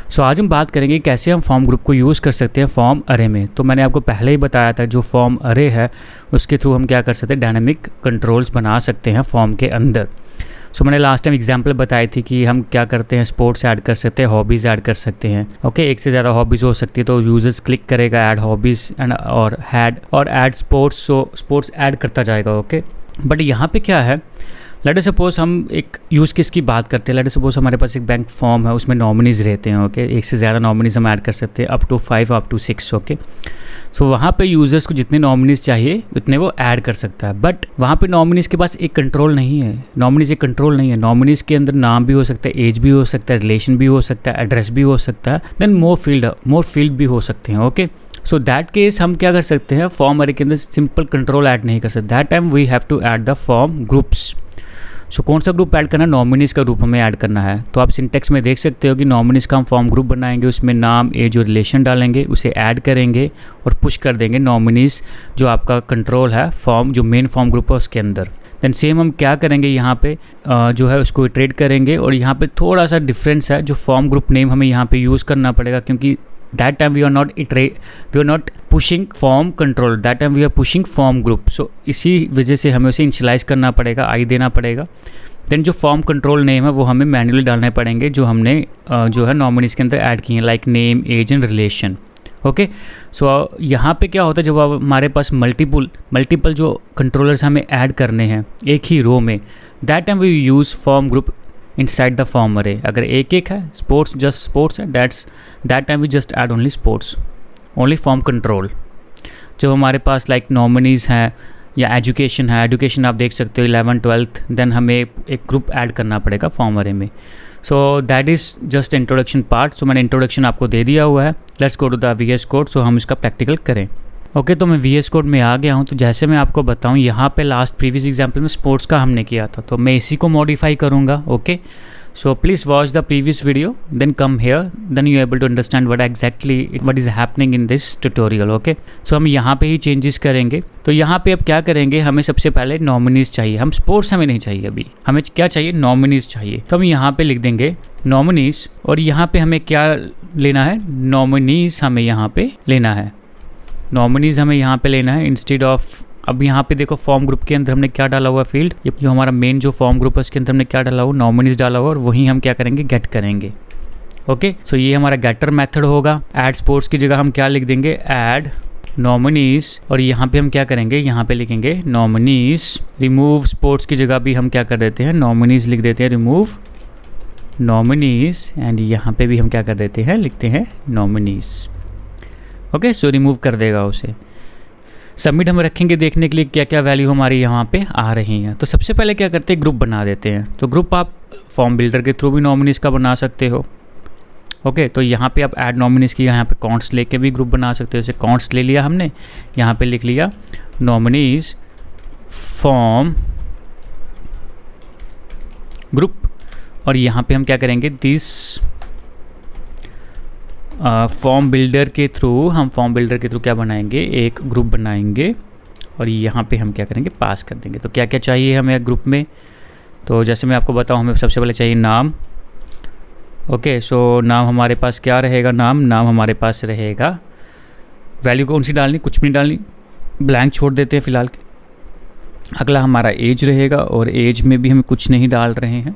सो आज हम बात करेंगे कैसे हम फॉर्म ग्रुप को यूज़ कर सकते हैं फॉर्म अरे में। तो मैंने आपको पहले ही बताया था जो फॉर्म अरे है उसके थ्रू हम क्या कर सकते हैं, डायनामिक कंट्रोल्स बना सकते हैं फॉर्म के अंदर। सो मैंने लास्ट टाइम एग्जांपल बताई थी कि हम क्या करते हैं, स्पोर्ट्स ऐड कर सकते हैं, हॉबीज़ ऐड कर सकते हैं। ओके, एक से ज़्यादा हॉबीज़ हो सकती है तो यूजर्स क्लिक करेगा ऐड हॉबीज़ एंड और add sports, so sports add करता जाएगा। ओके, बट यहाँ पे क्या है, लेट अस सपोज हम एक यूज़ केस की बात करते हैं। लेट अस सपोज हमारे पास एक बैंक फॉर्म है, उसमें नॉमिनीज़ रहते हैं। ओके, एक से ज़्यादा नॉमिनीज़ हम ऐड कर सकते हैं, up to 5 up to 6। Okay, so वहाँ पे यूज़र्स को जितने नॉमिनीज़ चाहिए उतने वो ऐड कर सकता है। बट वहाँ पे नॉमिनीज़ के पास एक कंट्रोल नहीं है। नॉमिनीज़ के अंदर नाम भी हो सकता है, एज भी हो सकता है, रिलेशन भी हो सकता है, एड्रेस भी हो सकता है, देन मोर फील्ड भी हो सकते हैं। ओके, सो दैट केस हम क्या कर सकते हैं, फॉर्म अरे के अंदर सिंपल कंट्रोल ऐड नहीं कर सकते। That time we have to add the form groups. So कौन सा ग्रुप ऐड करना है, नॉमिनीज़ का ग्रुप हमें ऐड करना है। तो आप सिंटेक्स में देख सकते हो कि नॉमिनीज़ का हम फॉर्म ग्रुप बनाएंगे, उसमें नाम, एज और रिलेशन डालेंगे, उसे ऐड करेंगे और पुश कर देंगे नॉमिनीज़ जो आपका कंट्रोल है फॉर्म, जो मेन फॉर्म ग्रुप है उसके अंदर। देन सेम हम क्या करेंगे, यहाँ पे जो है उसको इटरेट करेंगे। और यहाँ पे थोड़ा सा डिफरेंस है, जो फॉर्म ग्रुप नेम हमें यहाँ पे यूज़ करना पड़ेगा, क्योंकि that time we are not pushing form control, that time we are pushing form group। so इसी वजह से हमें उसे इनिशियलाइज करना पड़ेगा, आई देना पड़ेगा। देन जो फॉर्म कंट्रोल नेम है वो हमें मैन्युअली डालने पड़ेंगे, जो हमने जो है नॉमिनीज़ के अंदर ऐड किए हैं, like name, age and relation. Okay, so यहाँ पे क्या होता है, जब हमारे पास मल्टीपल जो कंट्रोलर्स हमें ऐड करने हैं एक ही रो में, that time we use form group inside the form array. अगर एक है स्पोर्ट्स, जस्ट स्पोर्ट्स है, that time we just add only sports, only form control. जब हमारे पास लाइक नॉमिनीज़ हैं या एजुकेशन है, एजुकेशन आप देख सकते हो 11th 12th, देन हमें एक ग्रुप ऐड करना पड़ेगा फॉर्म अरे में। So that is just introduction part. So मैंने इंट्रोडक्शन आपको दे दिया हुआ है। Let's go to the VS code. So हम इसका प्रैक्टिकल करें। ओके, तो मैं VS कोड में आ गया हूँ। तो जैसे मैं आपको बताऊँ, यहाँ पे लास्ट प्रीवियस एग्जाम्पल में स्पोर्ट्स का हमने किया था, तो मैं इसी को मॉडिफाई करूँगा। Okay, so please watch the previous video, then come here, then you able to understand what is happening in this tutorial. Okay, so हम यहाँ पे ही चेंजेस करेंगे। तो यहाँ पे अब क्या करेंगे, हमें सबसे पहले नॉमिनीज़ चाहिए। हम स्पोर्ट्स हमें नहीं चाहिए, अभी हमें क्या चाहिए, नॉमिनीज़ चाहिए। तो हम यहाँ पे लिख देंगे नॉमिनीज़, और यहाँ पे हमें क्या लेना है, नॉमिनीज़ हमें यहाँ पे लेना है, नॉमिनीज़ हमें यहाँ पे लेना है इंस्टेड ऑफ। अब यहाँ पे देखो फॉर्म ग्रुप के अंदर हमने क्या डाला हुआ फील्ड, ये जो हमारा मेन जो फॉर्म ग्रुप है उसके अंदर हमने क्या डाला हुआ, नॉमिनीज़ डाला हुआ, और वहीं हम क्या करेंगे, गेट करेंगे। ओके, सो ये हमारा गेटर मेथड होगा। ऐड स्पोर्ट्स की जगह हम क्या लिख देंगे, ऐड नॉमिनीज़, और यहाँ पे हम क्या करेंगे, यहाँ पे लिखेंगे नॉमिनीज़। रिमूव स्पोर्ट्स की जगह भी हम क्या कर देते हैं, नॉमिनीज़ लिख देते हैं, रिमूव नॉमिनीज़। एंड यहाँ पे भी हम क्या कर देते हैं, लिखते हैं नॉमिनीज़। ओके, सो रिमूव कर देगा उसे। सबमिट हम रखेंगे देखने के लिए क्या क्या वैल्यू हमारी यहाँ पे आ रही हैं। तो सबसे पहले क्या करते हैं, ग्रुप बना देते हैं। तो ग्रुप आप फॉर्म बिल्डर के थ्रू भी नॉमिनीज़ का बना सकते हो। ओके, तो यहाँ पे आप ऐड नॉमिनीज़ की यहाँ पे कॉन्ट्स लेके भी ग्रुप बना सकते हो। जैसे कॉन्ट्स ले लिया हमने, यहाँ पे लिख लिया नॉमिनीज़ फॉर्म ग्रुप, और यहाँ पे हम क्या करेंगे, दिस फॉर्म बिल्डर के थ्रू क्या बनाएंगे, एक ग्रुप बनाएंगे, और यहाँ पे हम क्या करेंगे, पास कर देंगे। तो क्या क्या चाहिए हमें ग्रुप में, तो जैसे मैं आपको बताऊँ, हमें सबसे पहले चाहिए नाम। ओके, सो नाम हमारे पास क्या रहेगा, नाम हमारे पास रहेगा, वैल्यू कौन सी डालनी, कुछ भी नहीं डालनी, ब्लैंक छोड़ देते हैं फ़िलहाल। अगला हमारा एज रहेगा, और एज में भी हम कुछ नहीं डाल रहे हैं।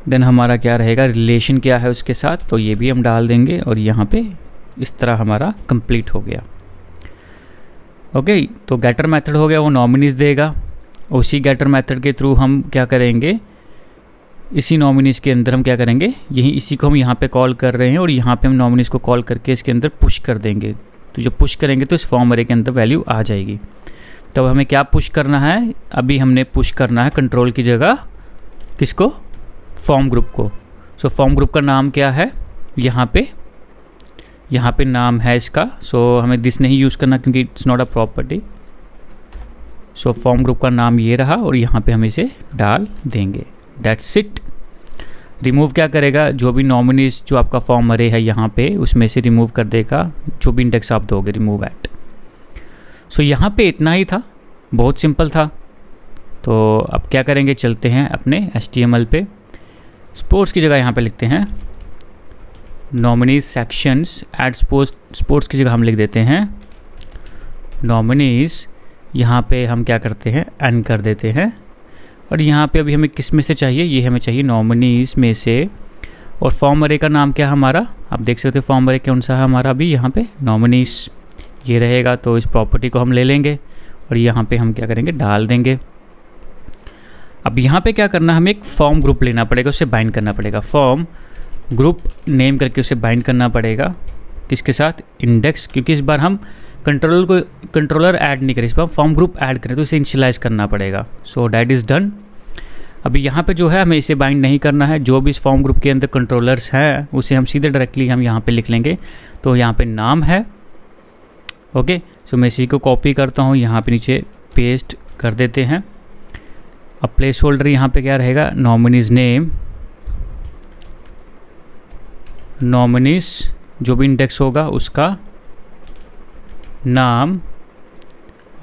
देन हमारा क्या रहेगा, रिलेशन क्या है उसके साथ, तो ये भी हम डाल देंगे, और यहाँ पे इस तरह हमारा कंप्लीट हो गया। ओके, तो गेटर मेथड हो गया, वो नॉमिनीज़ देगा। उसी गेटर मेथड के थ्रू हम क्या करेंगे, इसी नॉमिनीज़ के अंदर हम क्या करेंगे, इसी को हम यहाँ पे कॉल कर रहे हैं, और यहाँ पे हम नॉमिनीज़ को कॉल करके इसके अंदर पुश कर देंगे। तो जब पुश करेंगे तो इस फॉर्म अरे के अंदर वैल्यू आ जाएगी। तब हमें क्या पुश करना है, अभी हमने पुश करना है कंट्रोल की जगह किसको, फॉर्म ग्रुप को। सो फॉर्म ग्रुप का नाम क्या है, यहाँ पे नाम है इसका। सो हमें दिस नहीं यूज़ करना क्योंकि it's not a property. So form group का नाम ये रहा, और यहाँ पे हम इसे डाल देंगे। That's it. रिमूव क्या करेगा, जो भी नॉमिनीज़ जो आपका फॉर्म अरे है यहाँ पे, उसमें से रिमूव कर देगा जो भी इंडेक्स आप दोगे, रिमूव एट। सो यहाँ पे इतना ही था, बहुत सिंपल था। तो अब क्या करेंगे, चलते हैं अपने HTML पे। स्पोर्ट्स की जगह यहाँ पे लिखते हैं नॉमिनीज सेक्शंस, ऐड स्पोर्ट्स की जगह हम लिख देते हैं नॉमिनीज। यहाँ पे हम क्या करते हैं, एन कर देते हैं। और यहाँ पे अभी हमें किस में से चाहिए, ये हमें चाहिए नॉमिनीज में से। और फॉर्म अरे का नाम क्या है हमारा, आप देख सकते हो फॉर्म अरे कौन सा है हमारा, अभी यहाँ पे नॉमिनीज ये रहेगा। तो इस प्रॉपर्टी को हम ले लेंगे और यहाँ पे हम क्या करेंगे, डाल देंगे। अब यहाँ पे क्या करना, हमें एक फॉर्म ग्रुप लेना पड़ेगा, उससे बाइंड करना पड़ेगा। फॉर्म ग्रुप नेम करके उसे बाइंड करना पड़ेगा, किसके साथ, इंडेक्स, क्योंकि इस बार हम कंट्रोलर ऐड नहीं करें, इस बार फॉर्म ग्रुप ऐड करें तो इसे इनिशियलाइज करना पड़ेगा। सो दैट इज़ डन। अभी यहाँ पे जो है हमें इसे बाइंड नहीं करना है, जो भी इस फॉर्म ग्रुप के अंदर कंट्रोलर्स हैं उसे हम सीधे डायरेक्टली हम यहाँ पे लिख लेंगे। तो यहाँ पे नाम है, ओके। सो मैं इसी को कॉपी करता हूँ, यहाँ पे नीचे पेस्ट कर देते हैं। अब प्लेस होल्डर यहाँ पे क्या रहेगा, नॉमिनीज नेम, नॉमिनीज जो भी इंडेक्स होगा उसका नाम,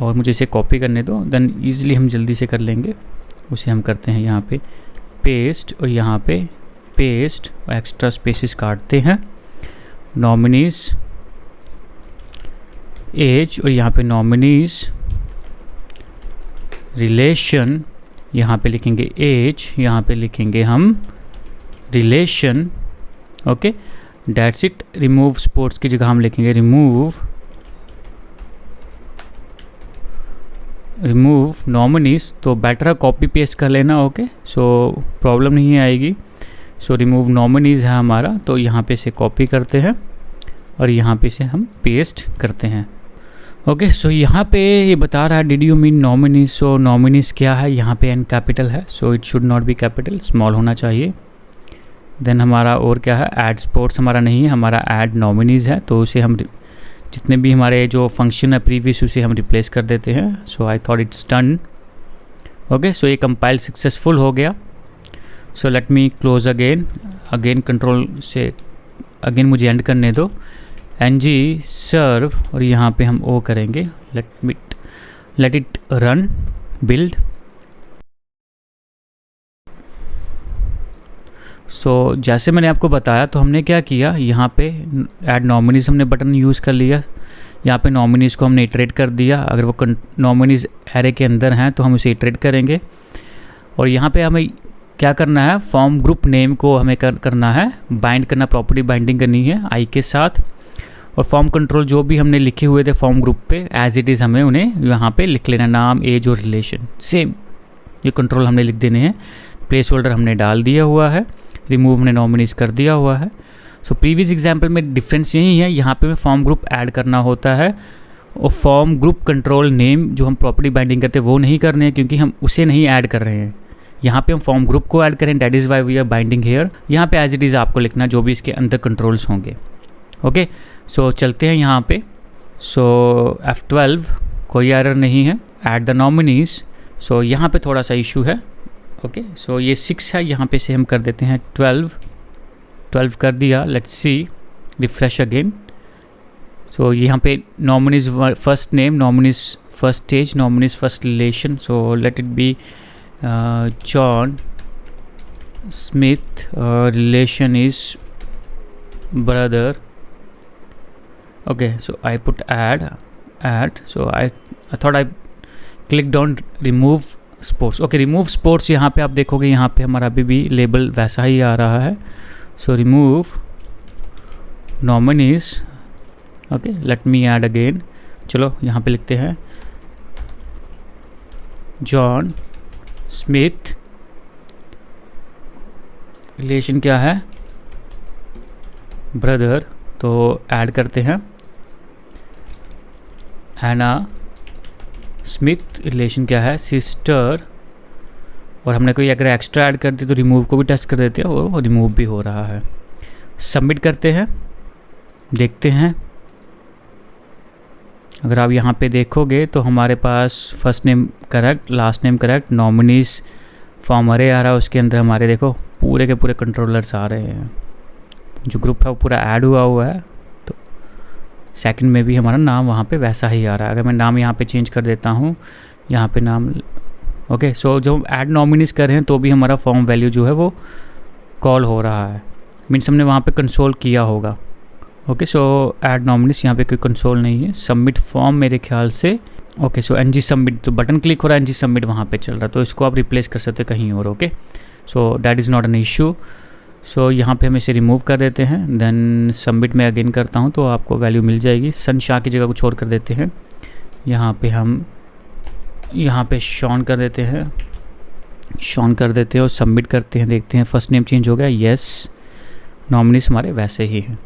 और मुझे इसे कॉपी करने दो, देन ईजिली हम जल्दी से कर लेंगे। उसे हम करते हैं यहाँ पे पेस्ट और यहाँ पे पेस्ट और एक्स्ट्रा स्पेसेस काटते हैं। नॉमिनीज एज और यहाँ पे नॉमिनीज रिलेशन, यहाँ पे लिखेंगे एज, यहाँ पे लिखेंगे हम relation, okay. That's it. Remove sports की जगह हम लिखेंगे रिमूव नॉमिनीज। तो बेटर है कॉपी पेस्ट कर लेना, ओके। सो प्रॉब्लम नहीं आएगी। सो रिमूव नॉमिनीज है हमारा, तो यहाँ पे से कॉपी करते हैं और यहाँ पे से हम पेस्ट करते हैं, ओके। सो यहाँ पे ये बता रहा है did you mean nominees. So nominees क्या है, यहाँ पे एन कैपिटल है, so it should not be capital, small होना चाहिए। देन हमारा और क्या है, ऐड स्पोर्ट्स हमारा नहीं है, हमारा ऐड नॉमिनीज है। तो उसे हम जितने भी हमारे जो फंक्शन है प्रीवियस उसे हम रिप्लेस कर देते हैं। So I thought it's done, okay. So ये कंपाइल सक्सेसफुल हो गया। So let me close again control से अगेन मुझे एंड करने दो, ng सर्व, और यहाँ पे हम ओ करेंगे, लेट इट रन बिल्ड। सो जैसे मैंने आपको बताया, तो हमने क्या किया, यहाँ पे ऐड नॉमिनीज हमने बटन यूज़ कर लिया। यहाँ पे नॉमिनीज़ को हमने इटरेट कर दिया, अगर वो नॉमिनीज़ एरे के अंदर हैं तो हम उसे इटरेट करेंगे। और यहाँ पे हमें क्या करना है, फॉर्म ग्रुप नेम को हमें करना है बाइंड करना, प्रॉपर्टी बाइंडिंग करनी है आई के साथ। और फॉर्म कंट्रोल जो भी हमने लिखे हुए थे फॉर्म ग्रुप पे एज इट इज़ हमें उन्हें यहाँ पे लिख लेना, नाम एज और रिलेशन सेम, ये कंट्रोल हमने लिख देने हैं। प्लेस होल्डर हमने डाल दिया हुआ है, रिमूव हमने नॉमिनीज कर दिया हुआ है। सो प्रीवियस एग्जांपल में डिफरेंस यही है, यहाँ पे हमें फॉर्म ग्रुप ऐड करना होता है और फॉर्म ग्रुप कंट्रोल नेम जो हम प्रॉपर्टी बाइंडिंग करते हैं वो नहीं करने हैं, क्योंकि हम उसे नहीं ऐड कर रहे हैं। यहाँ पे हम फॉर्म ग्रुप को ऐड करें, that is why we are binding here. यहाँ पे एज इट इज़ आपको लिखना जो भी इसके अंदर कंट्रोल्स होंगे, ओके। सो चलते हैं यहाँ पे। सो F12 कोई एरर नहीं है, ऐड द नॉमिनीज। सो यहाँ पे थोड़ा सा इशू है, ओके। सो ये 6 है, यहाँ पे से हम कर देते हैं 12 कर दिया। Let's see, refresh again. So यहाँ पे nominees first name, nominees first age, nominees first relation. So let it be John Smith, relation is brother, okay. So I put add, so I thought I clicked on remove sports, okay. remove sports, यहाँ पे आप देखोगे यहाँ पे हमारा अभी भी label वैसा ही आ रहा है। so remove nominees, okay. let me add again, चलो यहाँ पे लिखते हैं जॉन स्मिथ, रिलेशन क्या है, ब्रदर, तो ऐड करते हैं हैना स्मिथ, रिलेशन क्या है, सिस्टर। और हमने कोई अगर एक्स्ट्रा ऐड कर दी तो रिमूव को भी टेस्ट कर देते हैं, वो रिमूव भी हो रहा है। सबमिट करते हैं, देखते हैं। अगर आप यहाँ पे देखोगे तो हमारे पास first name correct, last name correct, nominees form array आ रहा है, उसके अंदर हमारे देखो पूरे के पूरे कंट्रोलर्स आ रहे हैं, जो ग्रुप है वो पूरा ऐड हुआ है। तो सेकंड में भी हमारा नाम वहाँ पे वैसा ही आ रहा है। अगर मैं नाम यहाँ पे चेंज कर देता हूँ, यहाँ पे नाम, ओके। सो जो ऐड नॉमिनीज कर रहे हैं तो भी हमारा फॉर्म वैल्यू जो है वो कॉल हो रहा है, मीन्स हमने वहाँ पे कंसोल किया होगा। ओके, सो ऐड नॉमिनीज, यहाँ पे कोई कंसोल नहीं है। सबमिट फॉर्म मेरे ख्याल से, ओके, सो एनजी सबमिट, तो बटन क्लिक हो रहा है, एनजी सबमिट वहाँ पे चल रहा है, तो इसको आप रिप्लेस कर सकते हैं कहीं और। Okay, so that is not an issue. So यहाँ पे हम इसे रिमूव कर देते हैं, देन सबमिट में अगेन करता हूँ तो आपको वैल्यू मिल जाएगी। सन शाह की जगह कुछ और कर देते हैं, यहाँ पे हम यहाँ पे शॉन कर देते हैं, शॉन कर देते हैं और सबमिट करते हैं। देखते हैं फर्स्ट नेम चेंज हो गया, येस, नॉमिनीज हमारे वैसे ही हैं।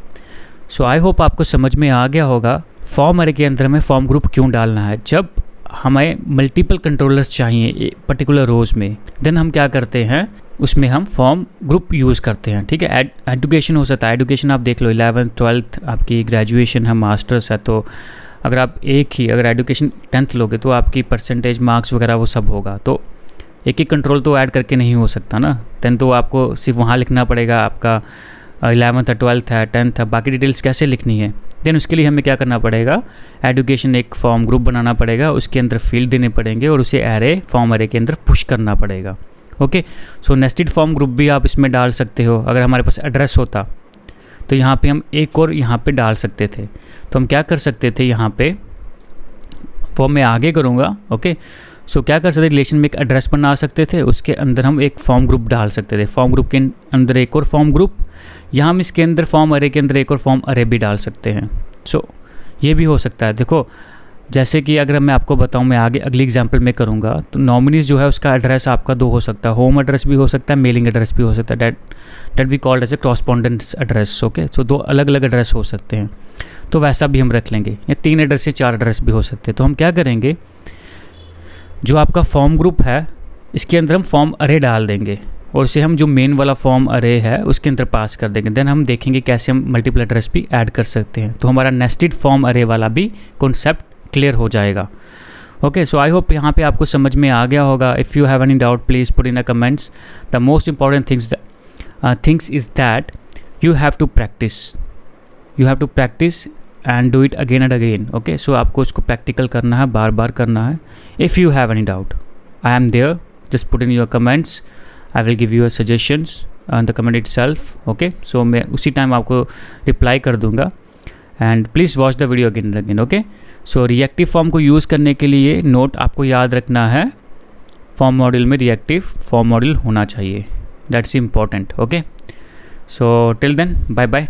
सो आई होप आपको समझ में आ गया होगा फॉर्म अरे के अंदर हमें फॉर्म ग्रुप क्यों डालना है। जब हमें मल्टीपल कंट्रोलर्स चाहिए पर्टिकुलर रोज़ में, देन हम क्या करते हैं, उसमें हम फॉर्म ग्रुप यूज़ करते हैं। ठीक है, एजुकेशन हो सकता है, एजुकेशन आप देख लो 11th 12th आपकी ग्रेजुएशन है, मास्टर्स है, तो अगर आप अगर एजुकेशन 10th लोगे तो आपकी परसेंटेज मार्क्स वगैरह वो सब होगा, तो एक ही कंट्रोल तो ऐड करके नहीं हो सकता ना। देन तो आपको सिर्फ वहाँ लिखना पड़ेगा आपका 11th है, 12th है, 10th है, बाकी डिटेल्स कैसे लिखनी है। देन उसके लिए हमें क्या करना पड़ेगा, एजुकेशन एक फॉर्म ग्रुप बनाना पड़ेगा, उसके अंदर फील्ड देने पड़ेंगे और उसे एरे फॉर्म एरे के अंदर पुश करना पड़ेगा। ओके, सो नेस्टेड फॉर्म ग्रुप भी आप इसमें डाल सकते हो। अगर हमारे पास एड्रेस होता तो यहाँ पे हम एक और यहाँ पे डाल सकते थे, तो हम क्या कर सकते थे, यहाँ पे वो मैं आगे करूँगा। ओके, सो क्या कर सकते, रिलेशन में एक एड्रेस बना सकते थे, उसके अंदर हम एक फॉर्म ग्रुप डाल सकते थे, फॉर्म ग्रुप के अंदर एक और फॉर्म ग्रुप, यहाँ हम इसके अंदर फॉर्म अरे के अंदर एक और फॉर्म अरे भी डाल सकते हैं। सो ये भी हो सकता है। देखो जैसे कि अगर मैं आपको बताऊं, मैं आगे अगली एग्जांपल में करूंगा, तो नॉमिनीज जो है उसका एड्रेस आपका 2 हो सकता है, होम एड्रेस भी हो सकता है, मेलिंग एड्रेस भी हो सकता है, that we called as a correspondence address. Okay, so 2 अलग अलग एड्रेस हो सकते हैं, तो वैसा भी हम रख लेंगे, या 3 एड्रेस से 4 एड्रेस भी हो सकते हैं। तो हम क्या करेंगे, जो आपका फॉर्म ग्रुप है इसके अंदर हम फॉर्म अरे डाल देंगे और इसे हम जो मेन वाला फॉर्म अरे है उसके अंदर पास कर देंगे। देन हम देखेंगे कैसे हम मल्टीपल एड्रेस भी ऐड कर सकते हैं, तो हमारा नेस्टेड फॉर्म अरे वाला भी कॉन्सेप्ट क्लियर हो जाएगा। ओके, सो आई होप यहाँ पे आपको समझ में आ गया होगा। If you have any doubt please put in the comments. The most important things is that you have to practice and do it again and again. Okay, so आपको इसको प्रैक्टिकल करना है, बार बार करना है। If you have any doubt I am there, just put in your comments, I will give you suggestions on the comment itself. Okay, so मैं उसी टाइम आपको रिप्लाई कर दूंगा and please watch the video again and again. Okay, so reactive form को use करने के लिए note आपको याद रखना है, फॉर्म मॉड्यूल में रिएक्टिव फॉर्म मॉड्यूल होना चाहिए, that's important. Okay, so till then bye bye.